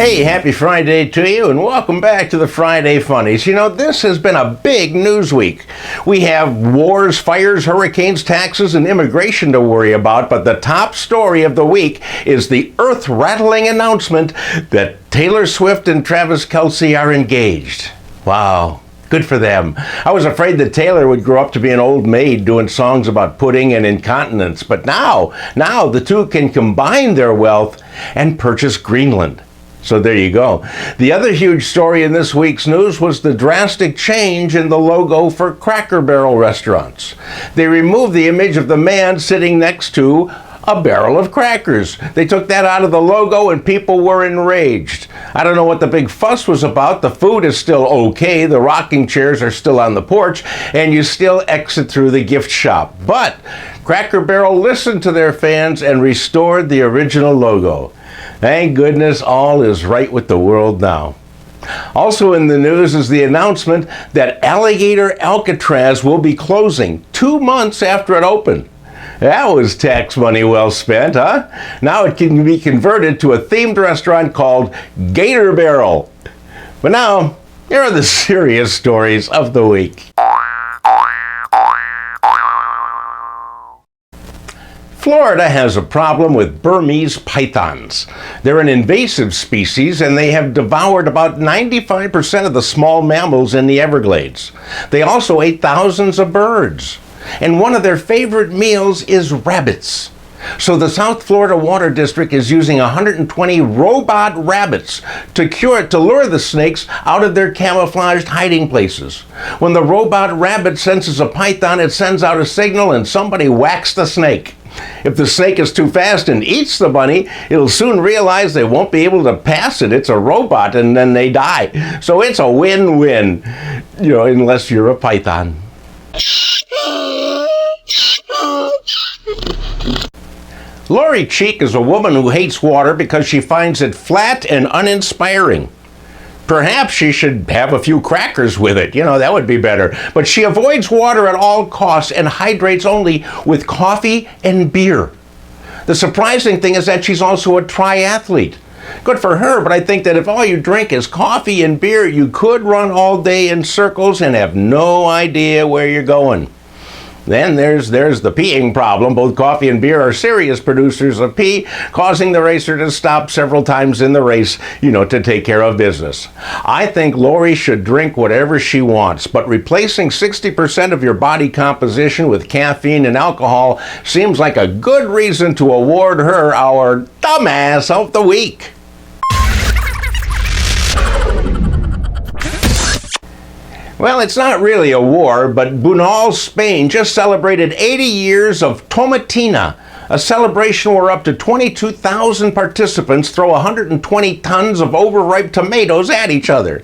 Hey, happy Friday to you, and welcome back to the Friday Funnies. You know, this has been a big news week. We have wars, fires, hurricanes, taxes, and immigration to worry about, but the top story of the week is the earth-rattling announcement that Taylor Swift and Travis Kelce are engaged. Wow. Good for them. I was afraid that Taylor would grow up to be an old maid doing songs about pudding and incontinence, but now the two can combine their wealth and purchase Greenland. So there you go. The other huge story in this week's news was the drastic change in the logo for Cracker Barrel restaurants. They removed the image of the man sitting next to a barrel of crackers. They took that out of the logo and people were enraged. I don't know what the big fuss was about. The food is still okay. The rocking chairs are still on the porch and you still exit through the gift shop. But Cracker Barrel listened to their fans and restored the original logo. Thank goodness all is right with the world now. Also in the news is the announcement that Alligator Alcatraz will be closing 2 months after it opened. That was tax money well spent, huh? Now it can be converted to a themed restaurant called Gator Barrel. But now, here are the serious stories of the week. Florida has a problem with Burmese pythons. They're an invasive species and they have devoured about 95% of the small mammals in the Everglades. They also ate thousands of birds. And one of their favorite meals is rabbits. So the South Florida Water District is using 120 robot rabbits to lure the snakes out of their camouflaged hiding places. When the robot rabbit senses a python, it sends out a signal and somebody whacks the snake. If the snake is too fast and eats the bunny, it'll soon realize they won't be able to pass it. It's a robot and then they die. So it's a win-win, unless you're a python. Lori Cheek is a woman who hates water because she finds it flat and uninspiring. Perhaps she should have a few crackers with it. That would be better. But she avoids water at all costs and hydrates only with coffee and beer. The surprising thing is that she's also a triathlete. Good for her, but I think that if all you drink is coffee and beer, you could run all day in circles and have no idea where you're going. Then there's the peeing problem. Both coffee and beer are serious producers of pee, causing the racer to stop several times in the race, to take care of business. I think Lori should drink whatever she wants, but replacing 60% of your body composition with caffeine and alcohol seems like a good reason to award her our Dumbass of the Week. Well, it's not really a war, but Bunal, Spain just celebrated 80 years of Tomatina, a celebration where up to 22,000 participants throw 120 tons of overripe tomatoes at each other.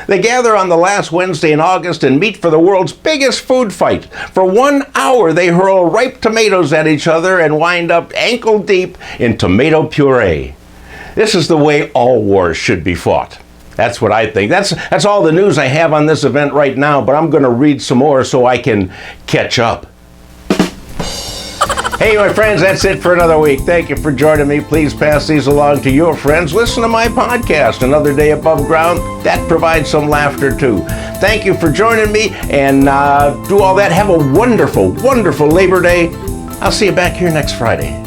They gather on the last Wednesday in August and meet for the world's biggest food fight. For 1 hour, they hurl ripe tomatoes at each other and wind up ankle deep in tomato puree. This is the way all wars should be fought. That's what I think. That's all the news I have on this event right now, but I'm going to read some more so I can catch up. Hey, my friends, that's it for another week. Thank you for joining me. Please pass these along to your friends. Listen to my podcast, Another Day Above Ground. That provides some laughter, too. Thank you for joining me, and do all that. Have a wonderful, wonderful Labor Day. I'll see you back here next Friday.